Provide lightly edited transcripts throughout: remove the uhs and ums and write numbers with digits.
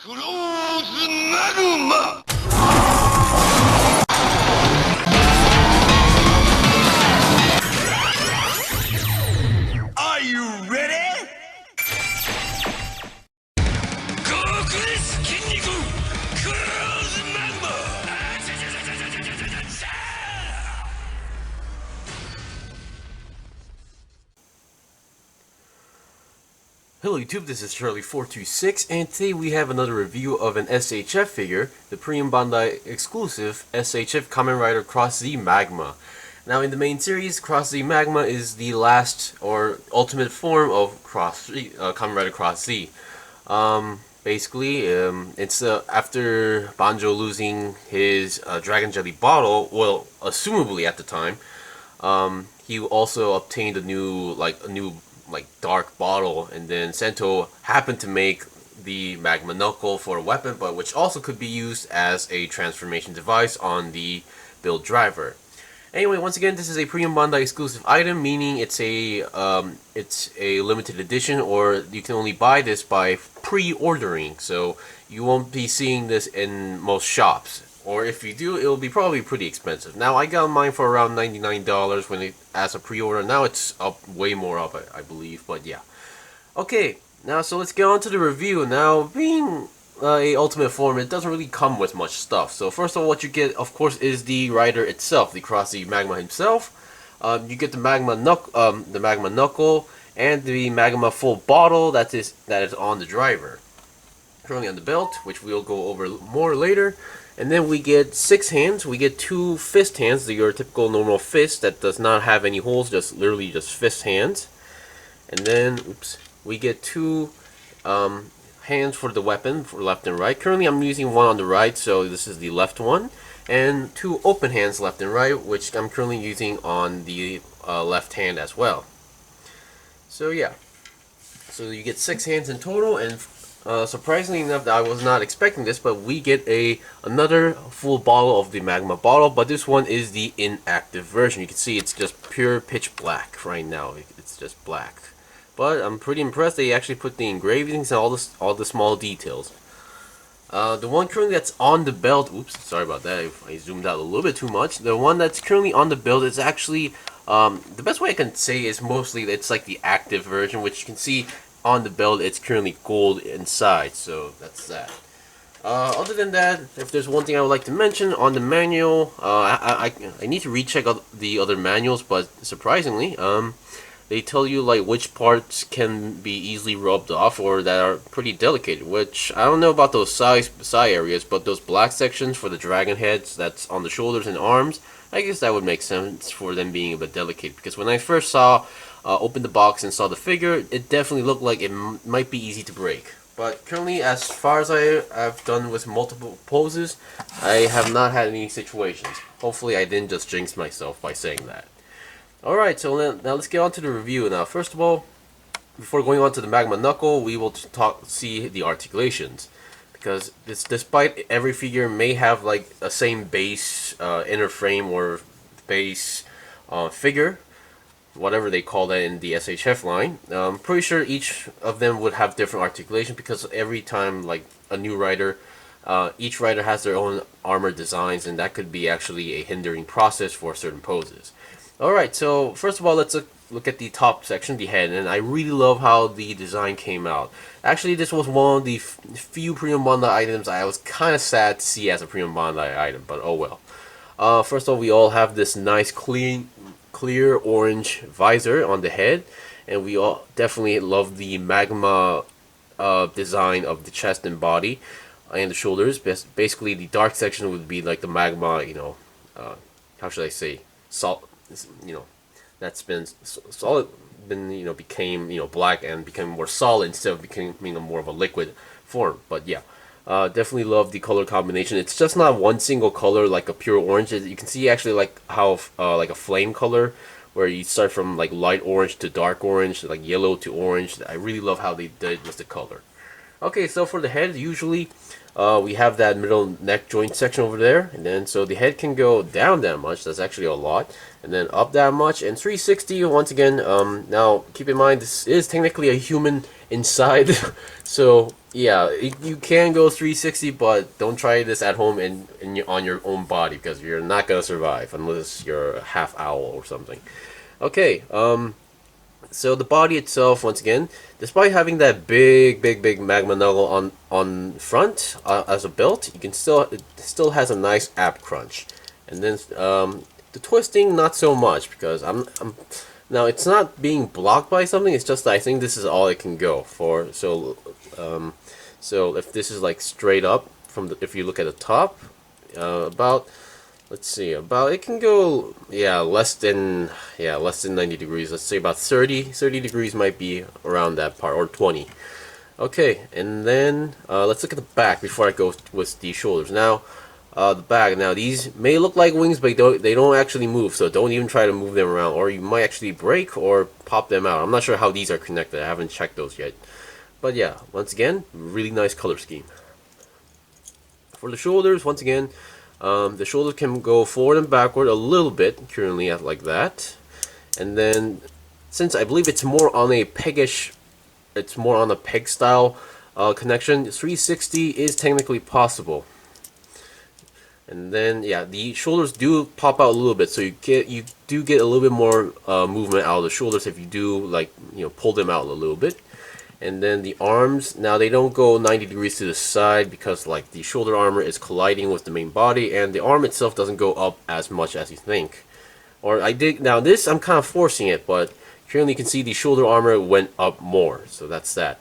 Close Magma! Are you ready? Close Magma! Hello YouTube, this is Charlie426, and today we have another review of an SHF figure, the P-Bandai Exlcusive SHF Kamen Rider Cross Z Magma. Now in the main series, Cross Z Magma is the last or ultimate form of Kamen Rider Cross Z. Basically, it's after Banjo losing his Dragon Jelly bottle, well, assumably at the time, he also obtained a new dark bottle, and then Sento happened to make the Magma knuckle for a weapon, but which also could be used as a transformation device on the build driver. Anyway, once again, this is a P-Bandai exclusive item, meaning it's a limited edition, or you can only buy this by pre-ordering, so you won't be seeing this in most shops. Or if you do, it'll be probably pretty expensive. Now, I got mine for around $99 when it as a pre-order. Now it's up way more up, I believe. But yeah. Okay, now so let's get on to the review. Now, being a ultimate form, it doesn't really come with much stuff. So first of all, what you get, of course, is the rider itself, the Cross Z Magma himself. You get the Magma knuckle, and the Magma full bottle that is on the driver. Currently on the belt, which we'll go over more later. And then we get 6 hands. We get 2 fist hands, your typical normal fist that does not have any holes, just literally just fist hands. And then, we get 2 hands for the weapon, for left and right. Currently I'm using one on the right, so this is the left one. And 2 open hands left and right, which I'm currently using on the left hand as well. So yeah. So you get 6 hands in total, and surprisingly enough, I was not expecting this, but we get another full bottle of the Magma bottle, but this one is the inactive version. You can see it's just pure pitch black right now. It's just black. But I'm pretty impressed they actually put the engravings and all the small details. The one currently that's on the belt, sorry about that, I zoomed out a little bit too much. The one that's currently on the belt is actually, the best way I can say is mostly it's like the active version, which you can see on the belt it's currently gold inside, so that's that. Other than that, if there's one thing I would like to mention on the manual, I need to recheck out the other manuals, but surprisingly, they tell you like which parts can be easily rubbed off or that are pretty delicate, which I don't know about those side areas, but those black sections for the dragon heads that's on the shoulders and arms, I guess that would make sense for them being a bit delicate, because when I first opened the box and saw the figure, it definitely looked like it might be easy to break. But currently, as far as I've done with multiple poses, I have not had any situations. Hopefully I didn't just jinx myself by saying that. Alright, so now let's get on to the review. Now, first of all, before going on to the Magma knuckle, we will see the articulations. Because despite every figure may have like a same base inner frame or base figure, whatever they call that in the SHF line, I'm pretty sure each of them would have different articulation, because every time like a new rider, each rider has their own armor designs, and that could be actually a hindering process for certain poses. Alright, so first of all, let's look at the top section, the head, and I really love how the design came out. Actually, this was one of the few P-Bandai items I was kind of sad to see as a P-Bandai item, but oh well. First of all, we all have this nice clear orange visor on the head, and we all definitely love the Magma design of the chest and body and the shoulders. Basically, the dark section would be like the Magma, how should I say, that's been solid, became black and became more solid instead of becoming more of a liquid form. But yeah, definitely love the color combination. It's just not one single color like a pure orange. You can see actually like how like a flame color, where you start from like light orange to dark orange, like yellow to orange. I really love how they did with the color. Okay, so for the head, usually we have that middle neck joint section over there, and then so the head can go down that much. That's actually a lot, and then up that much, and 360 once again. Now keep in mind, this is technically a human inside, so Yeah, you can go 360, but don't try this at home on your own body because you're not gonna survive unless you're a half owl or something. Okay, so the body itself, once again, despite having that big magma knuckle on front as a belt, you can it still has a nice ab crunch, and then the twisting not so much because I'm now it's not being blocked by something. It's just that I think this is all it can go for. So if this is like straight up from if you look at the top, about let's see, about it can go less than 90 degrees. Let's say about 30 degrees might be around that part, or 20. Okay, and then let's look at the back before I go with the shoulders. Now the back. Now these may look like wings, but they don't actually move. So don't even try to move them around, or you might actually break or pop them out. I'm not sure how these are connected. I haven't checked those yet. But yeah, once again, really nice color scheme. For the shoulders, once again, the shoulders can go forward and backward a little bit, currently at like that. And then, since I believe it's more on a peg style connection, 360 is technically possible. And then, yeah, the shoulders do pop out a little bit, so you do get a little bit more movement out of the shoulders if you do, like, pull them out a little bit. And then the arms, now they don't go 90 degrees to the side because like the shoulder armor is colliding with the main body, and the arm itself doesn't go up as much as you think. Or now this I'm kind of forcing it, but currently you can see the shoulder armor went up more, so that's that.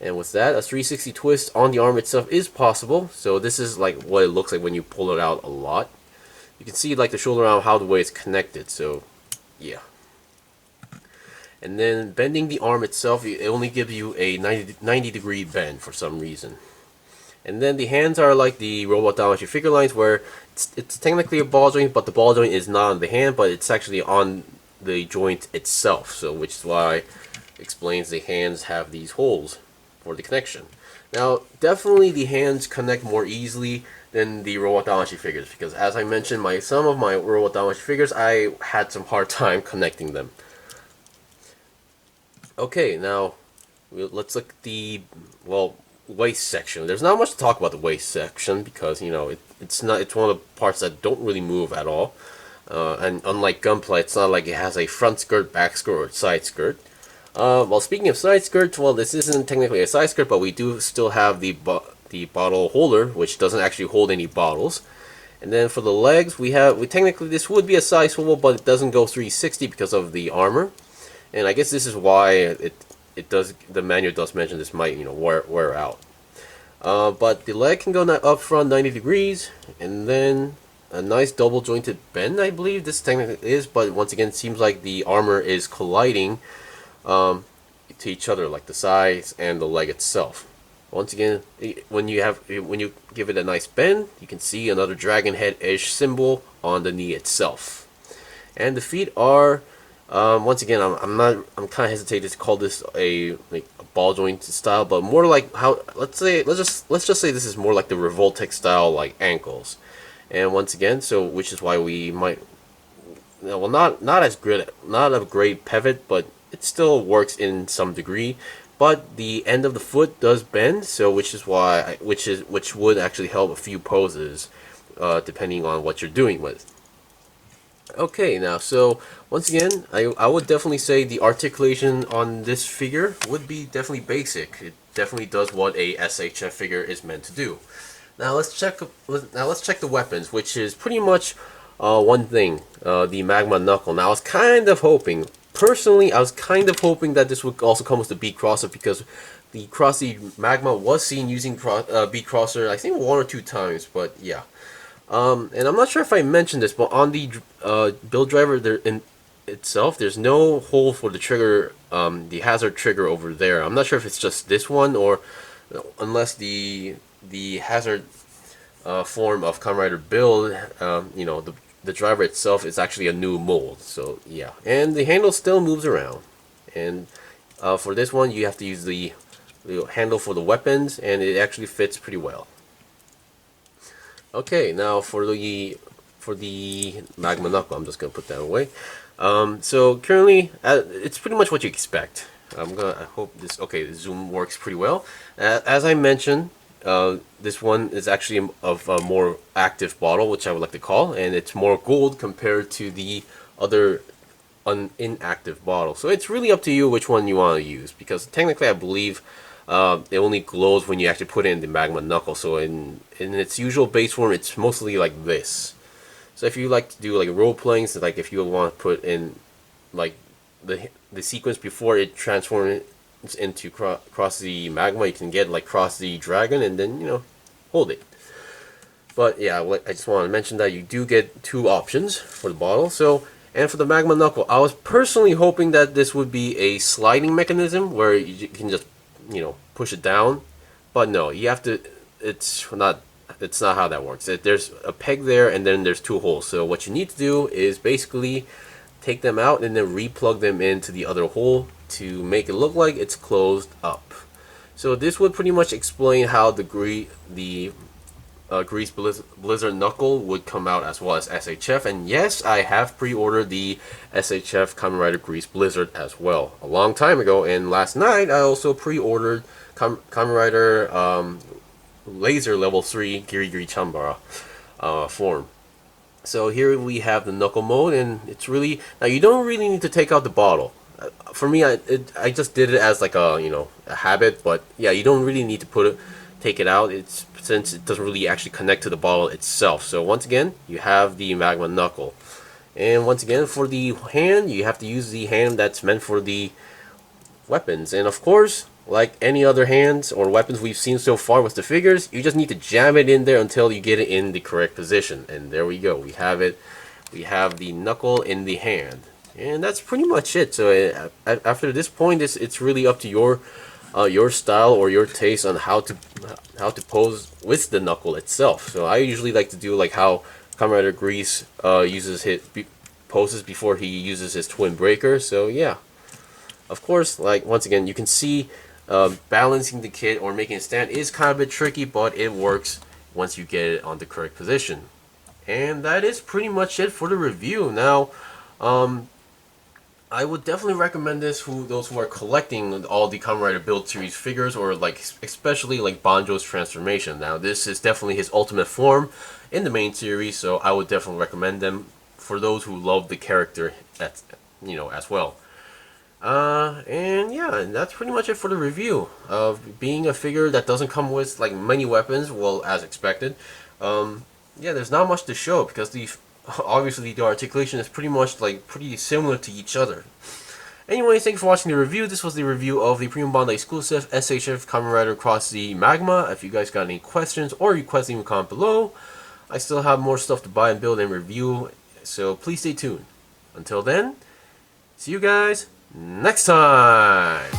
And with that, a 360 twist on the arm itself is possible. So this is like what it looks like when you pull it out a lot. You can see like the shoulder arm, how the way it's connected, so yeah. And then bending the arm itself, it only gives you a 90 degree bend for some reason. And then the hands are like the Robot Damacy figure lines, where it's technically a ball joint, but the ball joint is not on the hand, but it's actually on the joint itself. So which is why it explains the hands have these holes for the connection. Now, definitely the hands connect more easily than the Robot Damacy figures, because as I mentioned, some of my Robot Damacy figures, I had some hard time connecting them. Okay, now let's look at the waist section. There's not much to talk about the waist section because it's one of the parts that don't really move at all. And unlike Gunpla, it's not like it has a front skirt, back skirt, or side skirt. Well, speaking of side skirts, well, this isn't technically a side skirt, but we do still have the bottle holder, which doesn't actually hold any bottles. And then for the legs, we technically this would be a side swivel, but it doesn't go 360 because of the armor. And I guess this is why the manual does mention this might wear out. But the leg can go up front 90 degrees, and then a nice double jointed bend, I believe this technically is, but once again it seems like the armor is colliding to each other, like the sides and the leg itself. Once again, when you give it a nice bend, you can see another dragon head-ish symbol on the knee itself. And the feet are once again, I'm kind of hesitated to call this a ball joint style, but more like how let's just say this is more like the Revoltech style, like ankles. And once again, so which is why we might, well, not a great pivot, but it still works in some degree. But the end of the foot does bend, so which would actually help a few poses, depending on what you're doing with. Okay, now, so once again, I would definitely say the articulation on this figure would be definitely basic. It definitely does what a SHF figure is meant to do. Now let's check the weapons, which is pretty much one thing, the Magma knuckle. Now I was kind of hoping, personally, that this would also come with the Beat Crosser, because the Magma was seen using Beat Crosser, I think 1 or 2 times, but yeah. And I'm not sure if I mentioned this, but on the build driver itself, there's no hole for the trigger, the hazard trigger over there. I'm not sure if it's just this one, or unless the hazard form of Kamen Rider Build, the driver itself is actually a new mold. So yeah, and the handle still moves around. And for this one, you have to use the handle for the weapons, and it actually fits pretty well. Okay, now for the Magma knuckle, I'm just gonna put that away. So currently, it's pretty much what you expect. I hope this. Okay, the zoom works pretty well. As I mentioned, this one is actually of a more active bottle, which I would like to call, and it's more gold compared to the other inactive bottle. So it's really up to you which one you want to use, because technically I believe it only glows when you actually put it in the Magma knuckle. So in its usual base form, it's mostly like this. So if you like to do like role playing, so like if you want to put in like the sequence before it transforms into cross the Magma, you can get like cross the dragon and then, you know, hold it. But yeah, I just want to mention that you do get two options for the bottle. So, and for the Magma knuckle, I was personally hoping that this would be a sliding mechanism where you can just, you know, push it down. But no, you have to. It's not how that works. There's a peg there, and then there's two holes. So what you need to do is basically take them out and then re-plug them into the other hole to make it look like it's closed up. So this would pretty much explain how the Grease Blizzard Knuckle would come out, as well as SHF. And yes, I have pre-ordered the SHF Kamen Rider Grease Blizzard as well a long time ago. And last night I also pre-ordered Kamen Rider Laser Level 3 Giri Giri Chambara form. So here we have the knuckle mode, and it's really, now you don't really need to take out the bottle. For me, I just did it as like a, you know, a habit. But yeah, you don't really need to take it out. It's since it doesn't really actually connect to the bottle itself. So once again, you have the Magma knuckle, and once again for the hand, you have to use the hand that's meant for the weapons. And of course, like any other hands or weapons we've seen so far with the figures, you just need to jam it in there until you get it in the correct position. And there we go. We have it. We have the knuckle in the hand. And that's pretty much it. So after this point, it's really up to your style or your taste on how to pose with the knuckle itself. So I usually like to do like how Kamen Rider Grease uses his poses before he uses his twin breaker. So yeah, of course, like once again, you can see balancing the kit or making it stand is kind of a bit tricky, but it works once you get it on the correct position. And that is pretty much it for the review. Now, I would definitely recommend this for those who are collecting all the Kamen Rider Build series figures, or like especially like Banjo's transformation. Now this is definitely his ultimate form in the main series, so I would definitely recommend them for those who love the character, as well. And yeah, and that's pretty much it for the review of being a figure that doesn't come with like many weapons. Well, as expected. Yeah, there's not much to show because obviously the articulation is pretty similar to each other. Anyways, thank you for watching the review. This was the review of the P-Bandai Exlcusive SHF Kamen Rider Cross the Magma. If you guys got any questions or requests, leave a comment below. I still have more stuff to buy and build and review, so please stay tuned. Until then, see you guys next time!